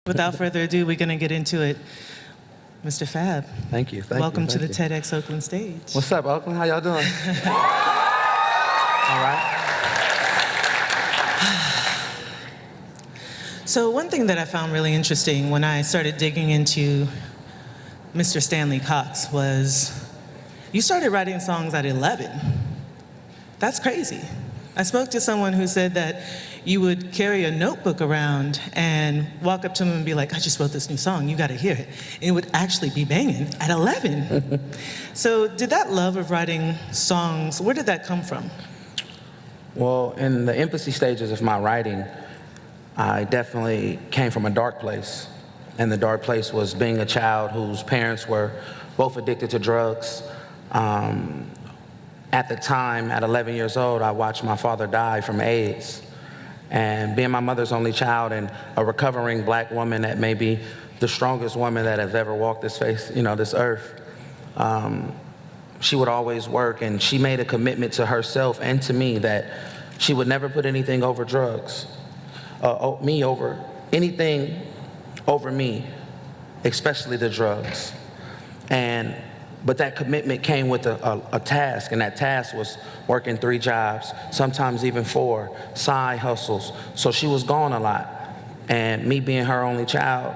Without further ado, we're going to get into it. Mr. F.A.B. Thank you. Welcome to the TEDxOakland stage. What's up, Oakland? How y'all doing? All right. So one thing that I found really interesting when I started digging into Mr. Stanley Cox was you started writing songs at 11. That's crazy. I spoke to someone who said that you would carry a notebook around and walk up to them and be like, I just wrote this new song, you gotta hear it. And it would actually be banging at 11. So did that love of writing songs, where did that come from? Well, in the infancy stages of my writing, I definitely came from a dark place. And the dark place was being a child whose parents were both addicted to drugs. At the time, at 11 years old, I watched my father die from AIDS. And being my mother's only child and a recovering black woman that may be the strongest woman that has ever walked this face, this earth, she would always work, and she made a commitment to herself and to me that she would never put anything over drugs, anything over me, especially the drugs. But that commitment came with a task, and that task was working 3 jobs, sometimes even 4, side hustles. So she was gone a lot. And me being her only child,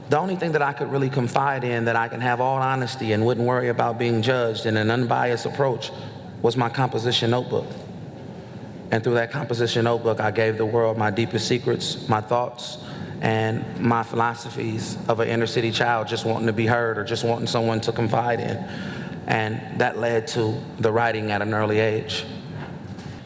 the only thing that I could really confide in, that I can have all honesty and wouldn't worry about being judged in an unbiased approach, was my composition notebook. And through that composition notebook, I gave the world my deepest secrets, my thoughts, and my philosophies of an inner city child just wanting to be heard or just wanting someone to confide in. And that led to the writing at an early age.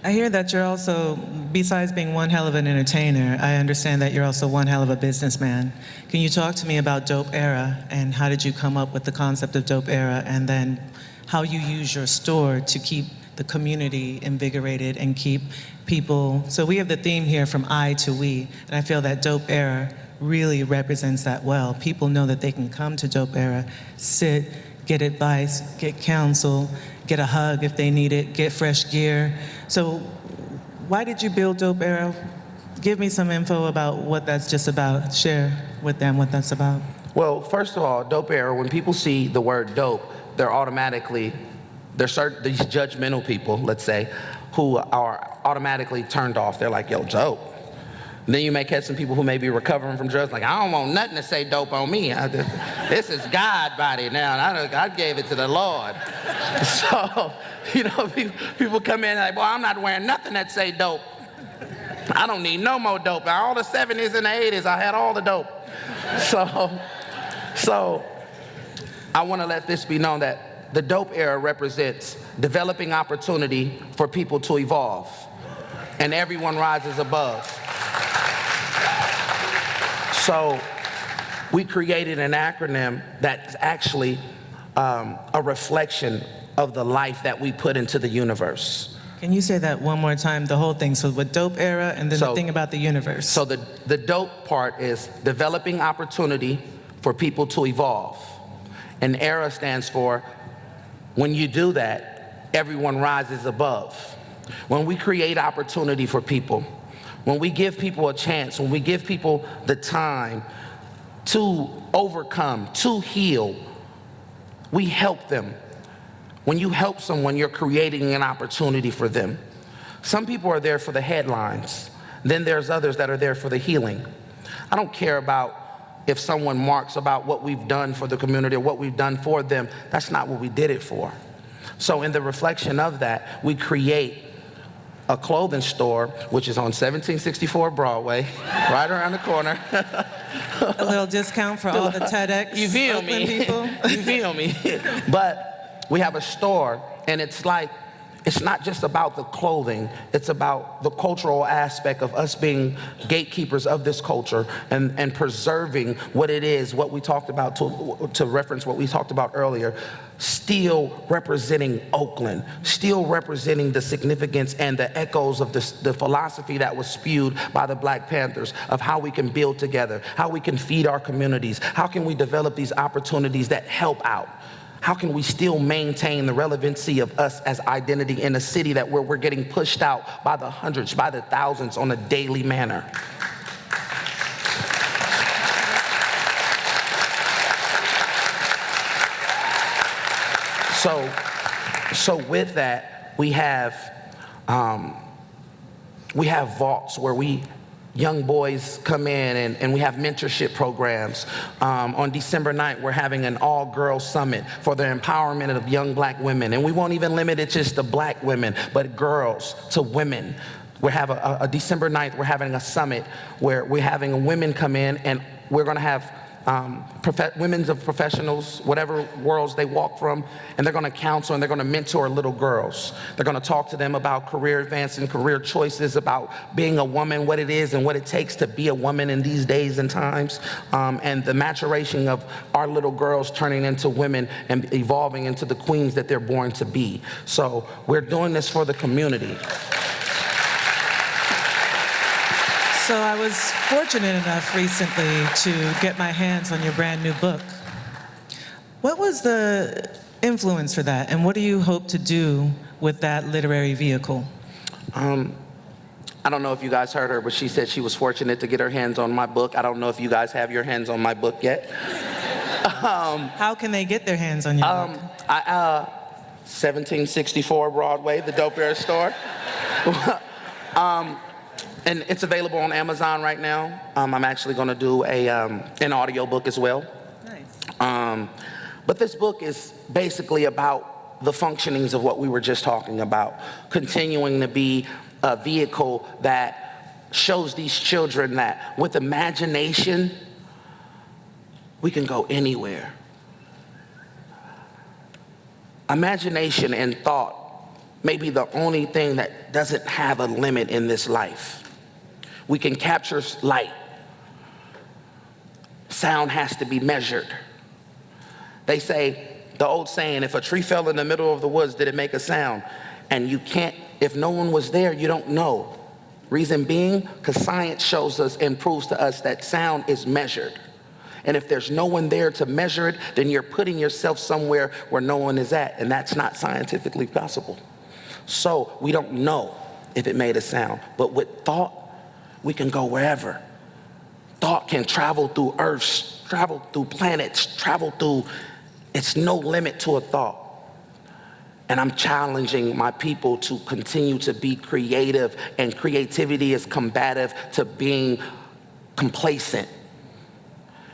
I hear that you're also, besides being one hell of an entertainer, I understand that you're also one hell of a businessman. Can you talk to me about Dope Era and how did you come up with the concept of Dope Era, and then how you use your store to keep the community invigorated and keep people, so we have the theme here from I to we, and I feel that Dope Era really represents that well. People know that they can come to Dope Era, sit, get advice, get counsel, get a hug if they need it, get fresh gear. So why did you build Dope Era? Give me some info about what that's just about. Share with them what that's about. Well, first of all, Dope Era, when people see the word dope, there's these judgmental people, let's say, who are automatically turned off. They're like, yo, dope. And then you may catch some people who may be recovering from drugs, like, I don't want nothing to say dope on me. This is God body now, and I gave it to the Lord. So, people come in like, boy, I'm not wearing nothing that say dope. I don't need no more dope. All the 70s and the 80s, I had all the dope. So I want to let this be known that the Dope Era represents developing opportunity for people to evolve, and everyone rises above. So we created an acronym that's actually a reflection of the life that we put into the universe. Can you say that one more time, the whole thing? So with Dope Era, and then the thing about the universe. So the dope part is developing opportunity for people to evolve. And ERA stands for, when you do that, everyone rises above. When we create opportunity for people, when we give people a chance, when we give people the time to overcome, to heal, we help them. When you help someone, you're creating an opportunity for them. Some people are there for the headlines. Then there's others that are there for the healing. I don't care about if someone marks about what we've done for the community or what we've done for them. That's not what we did it for. So in the reflection of that, we create a clothing store, which is on 1764 Broadway, right around the corner. A little discount for all the TEDx You feel me? people. You feel me? But we have a store, and it's not just about the clothing, it's about the cultural aspect of us being gatekeepers of this culture and preserving what it is, what we talked about, to reference what we talked about earlier, still representing Oakland, still representing the significance and the echoes of the philosophy that was spewed by the Black Panthers of how we can build together, how we can feed our communities, how can we develop these opportunities that help out. How can we still maintain the relevancy of us as identity in a city that where we're getting pushed out by the hundreds, by the thousands on a daily manner? So with that, we have vaults where young boys come in and we have mentorship programs. On December 9th, we're having an all-girls summit for the empowerment of young black women. And we won't even limit it just to black women, but girls to women. We have a December 9th, we're having a summit where we're having women come in, and we're gonna have women's of professionals, whatever worlds they walk from, and they're gonna counsel and they're gonna mentor little girls. They're gonna talk to them about career advancing, career choices, about being a woman, what it is and what it takes to be a woman in these days and times, and the maturation of our little girls turning into women and evolving into the queens that they're born to be. So we're doing this for the community. So I was fortunate enough recently to get my hands on your brand new book. What was the influence for that, and what do you hope to do with that literary vehicle? I don't know if you guys heard her, but she said she was fortunate to get her hands on my book. I don't know if you guys have your hands on my book yet. How can they get their hands on your book? 1764 Broadway, the Dope Era store. And it's available on Amazon right now. I'm actually going to do an audio book as well. Nice. But this book is basically about the functionings of what we were just talking about, continuing to be a vehicle that shows these children that with imagination, we can go anywhere. Imagination and thought may be the only thing that doesn't have a limit in this life. We can capture light. Sound has to be measured. They say, the old saying, if a tree fell in the middle of the woods, did it make a sound? And you can't, if no one was there, you don't know. Reason being, because science shows us and proves to us that sound is measured. And if there's no one there to measure it, then you're putting yourself somewhere where no one is at, and that's not scientifically possible. So we don't know if it made a sound, but with thought, we can go wherever. Thought can travel through Earths, travel through planets, travel through, it's no limit to a thought. And I'm challenging my people to continue to be creative, and creativity is combative to being complacent.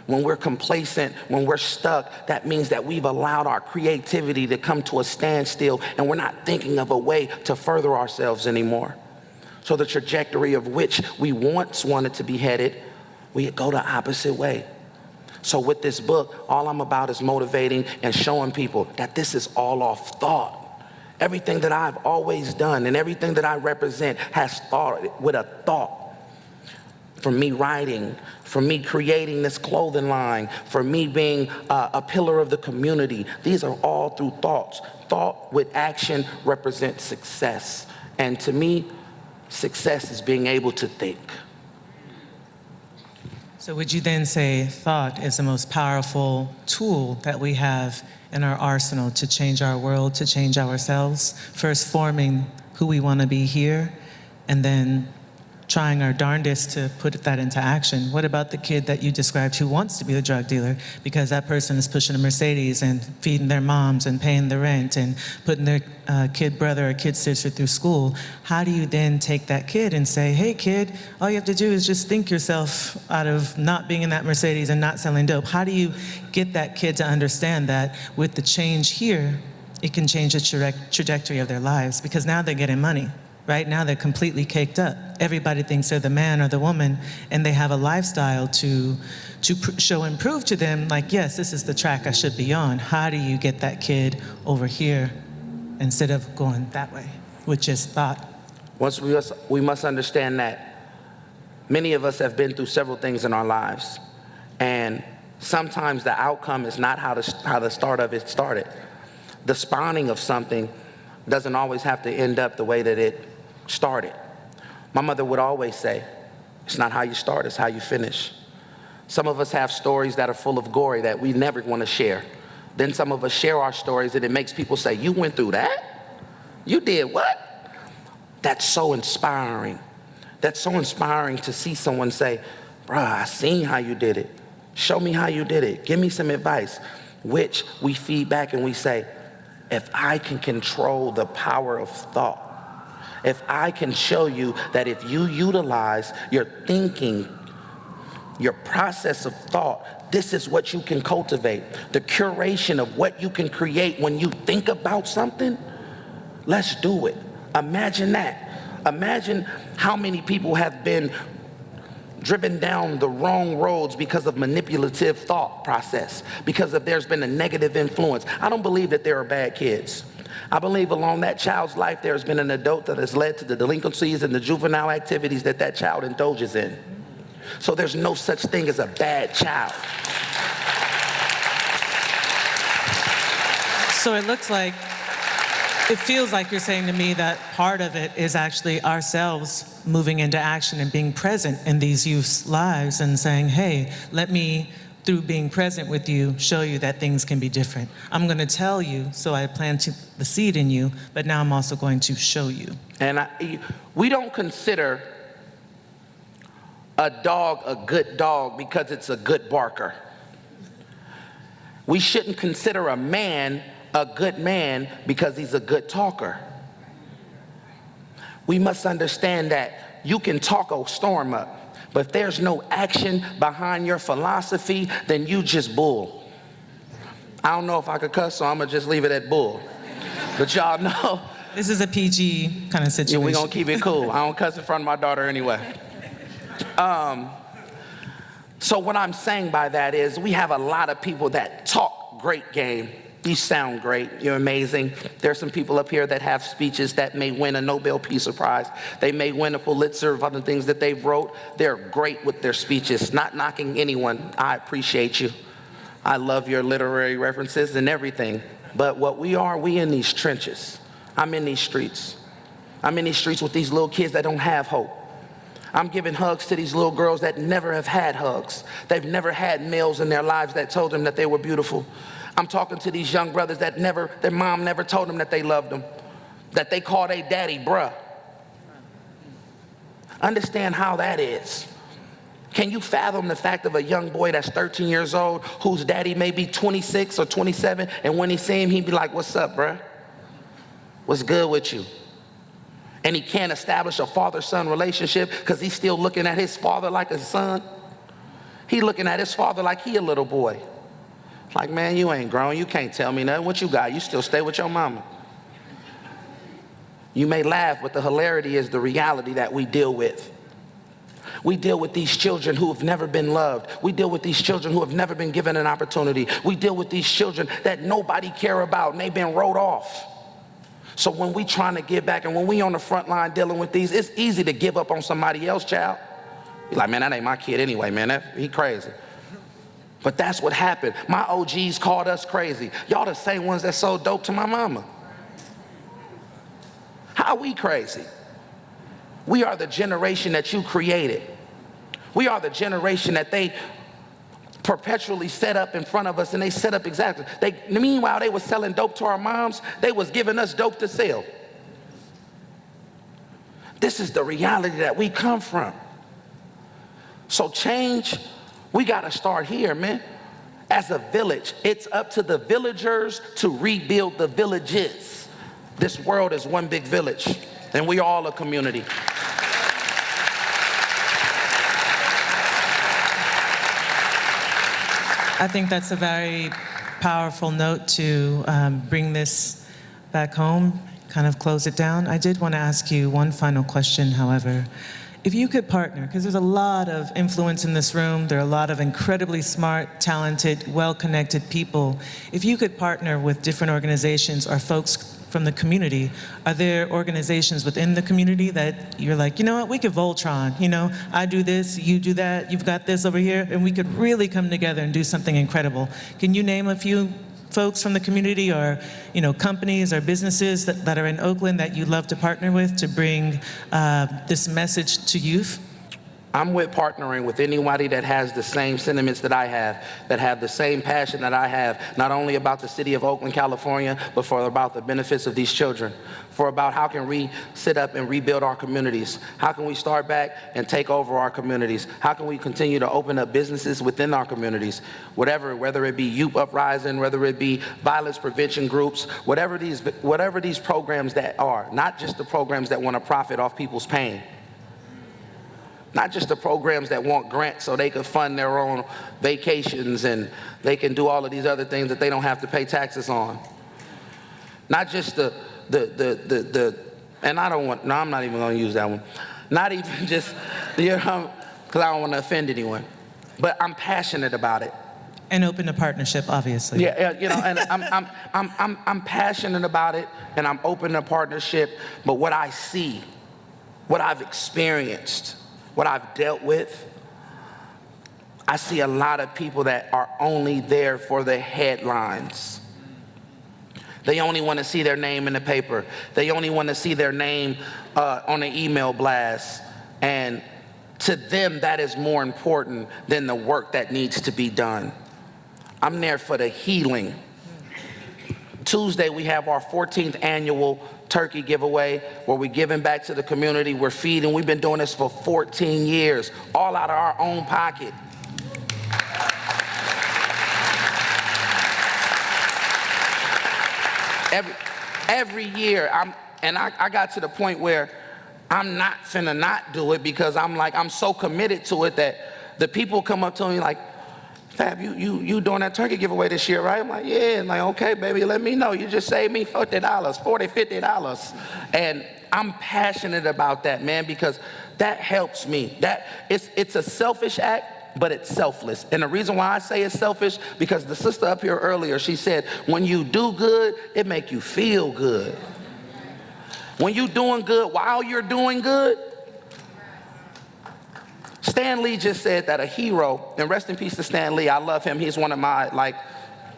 When we're complacent, when we're stuck, that means that we've allowed our creativity to come to a standstill, and we're not thinking of a way to further ourselves anymore. So the trajectory of which we once wanted to be headed, we go the opposite way. So with this book, all I'm about is motivating and showing people that this is all off thought. Everything that I've always done and everything that I represent has started with a thought. From me writing, from me creating this clothing line, for me being a pillar of the community. These are all through thoughts. Thought with action represents success. And to me, success is being able to think. So would you then say thought is the most powerful tool that we have in our arsenal to change our world, to change ourselves? First forming who we want to be here, and then trying our darndest to put that into action. What about the kid that you described who wants to be a drug dealer because that person is pushing a Mercedes and feeding their moms and paying the rent and putting their kid brother or kid sister through school? How do you then take that kid and say, hey kid, all you have to do is just think yourself out of not being in that Mercedes and not selling dope? How do you get that kid to understand that with the change here, it can change the trajectory of their lives? Because now they're getting money. Right now, they're completely caked up. Everybody thinks they're the man or the woman, and they have a lifestyle to show and prove to them, like, yes, this is the track I should be on. How do you get that kid over here instead of going that way with just thought? We must understand that many of us have been through several things in our lives, and sometimes the outcome is not how the start of it started. The spawning of something doesn't always have to end up the way that it started. My mother would always say, it's not how you start, it's how you finish. Some of us have stories that are full of glory that we never want to share. Then some of us share our stories and it makes people say, you went through that? You did what? That's so inspiring. That's so inspiring to see someone say, bruh, I seen how you did it. Show me how you did it. Give me some advice. Which we feed back and we say, if I can control the power of thought, if I can show you that if you utilize your thinking, your process of thought, this is what you can cultivate. The curation of what you can create when you think about something, let's do it. Imagine that. Imagine how many people have been driven down the wrong roads because of manipulative thought process, because of there's been a negative influence. I don't believe that there are bad kids. I believe along that child's life there's been an adult that has led to the delinquencies and the juvenile activities that that child indulges in. So there's no such thing as a bad child. So it feels like you're saying to me that part of it is actually ourselves moving into action and being present in these youth's lives and saying, hey, let me, through being present with you, show you that things can be different. I'm going to tell you, so I planted the seed in you, but now I'm also going to show you. And we don't consider a dog a good dog because it's a good barker. We shouldn't consider a man a good man because he's a good talker. We must understand that you can talk a storm up, but if there's no action behind your philosophy, then you just bull. I don't know if I could cuss, so I'm gonna just leave it at bull. But y'all know. This is a PG kind of situation. Yeah, we're gonna keep it cool. I don't cuss in front of my daughter anyway. So what I'm saying by that is we have a lot of people that talk great game. You sound great, you're amazing. There's some people up here that have speeches that may win a Nobel Peace Prize. They may win a Pulitzer of other things that they've wrote. They're great with their speeches, not knocking anyone. I appreciate you. I love your literary references and everything. But what we in these trenches. I'm in these streets. I'm in these streets with these little kids that don't have hope. I'm giving hugs to these little girls that never have had hugs. They've never had males in their lives that told them that they were beautiful. I'm talking to these young brothers that their mom never told them that they loved them, that they call their daddy bruh. Understand how that is. Can you fathom the fact of a young boy that's 13 years old, whose daddy may be 26 or 27, and when he see him, he'd be like, what's up, bruh? What's good with you? And he can't establish a father-son relationship because he's still looking at his father like a son. He looking at his father like he a little boy. Like, man, you ain't grown. You can't tell me nothing. What you got? You still stay with your mama. You may laugh, but the hilarity is the reality that we deal with. We deal with these children who have never been loved. We deal with these children who have never been given an opportunity. We deal with these children that nobody care about and they've been wrote off. So when we trying to give back and when we on the front line dealing with these, it's easy to give up on somebody else, child. You're like, man, that ain't my kid anyway, man. He crazy. But that's what happened. My OGs called us crazy. Y'all the same ones that sold dope to my mama. How we crazy? We are the generation that you created. We are the generation that they perpetually set up in front of us, and they set up exactly. Meanwhile, they were selling dope to our moms. They was giving us dope to sell. This is the reality that we come from. So change, we got to start here, man. As a village, it's up to the villagers to rebuild the villages. This world is one big village, and we all a community. I think that's a very powerful note to bring this back home, kind of close it down. I did want to ask you one final question, however. If you could partner, because there's a lot of influence in this room, there are a lot of incredibly smart, talented, well-connected people. If you could partner with different organizations or folks from the community, are there organizations within the community that you're like, you know what, we could Voltron, you know, I do this, you do that, you've got this over here, and we could really come together and do something incredible. Can you name a few folks from the community or, you know, companies or businesses that are in Oakland that you'd love to partner with to bring this message to youth? I'm with partnering with anybody that has the same sentiments that I have, that have the same passion that I have, not only about the city of Oakland, California, but for about the benefits of these children, for about how can we sit up and rebuild our communities? How can we start back and take over our communities? How can we continue to open up businesses within our communities? Whether it be youth uprising, whether it be violence prevention groups, whatever these programs that are, not just the programs that want to profit off people's pain. Not just the programs that want grants so they can fund their own vacations and they can do all of these other things that they don't have to pay taxes on. Not just and I'm not even going to use that one. Not even just, because I don't want to offend anyone. But I'm passionate about it. And open to partnership, obviously. Yeah, and I'm passionate about it, and I'm open to partnership. But what I see, what I've experienced, what I've dealt with, I see a lot of people that are only there for the headlines. They only want to see their name in the paper. They only want to see their name on an email blast. And to them, that is more important than the work that needs to be done. I'm there for the healing. Tuesday, we have our 14th annual turkey giveaway where we're giving back to the community. We're feeding. We've been doing this for 14 years, all out of our own pocket. Every year, I got to the point where I'm not finna not do it because I'm so committed to it that the people come up to me like, Fab, you doing that turkey giveaway this year, right? I'm like, yeah. And like, okay, baby, let me know. You just saved me $40, $50. And I'm passionate about that, man, because that helps me. It's a selfish act, but it's selfless. And the reason why I say it's selfish, because the sister up here earlier, she said, when you do good, it make you feel good. When you doing good while you're doing good, Stan Lee just said that a hero, and rest in peace to Stan Lee, I love him. He's one of my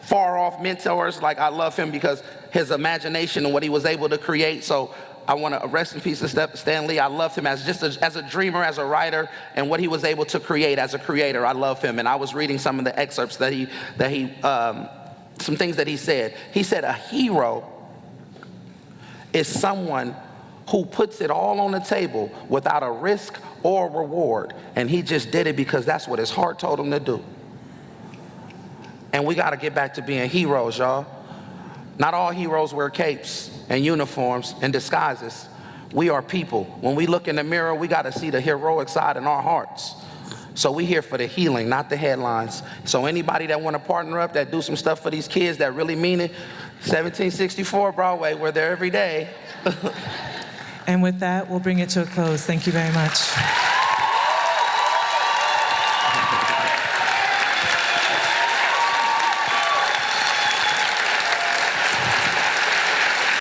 far off mentors. I love him because his imagination and what he was able to create. So I want to rest in peace to Stan Lee. I love him as a dreamer, as a writer, and what he was able to create as a creator. I love him. And I was reading some of the excerpts that he some things that he said. He said a hero is someone who puts it all on the table without a risk or reward. And he just did it because that's what his heart told him to do. And we got to get back to being heroes, y'all. Not all heroes wear capes and uniforms and disguises. We are people. When we look in the mirror, we got to see the heroic side in our hearts. So we here for the healing, not the headlines. So anybody that want to partner up, that do some stuff for these kids that really mean it, 1764 Broadway, we're there every day. And with that, we'll bring it to a close. Thank you very much.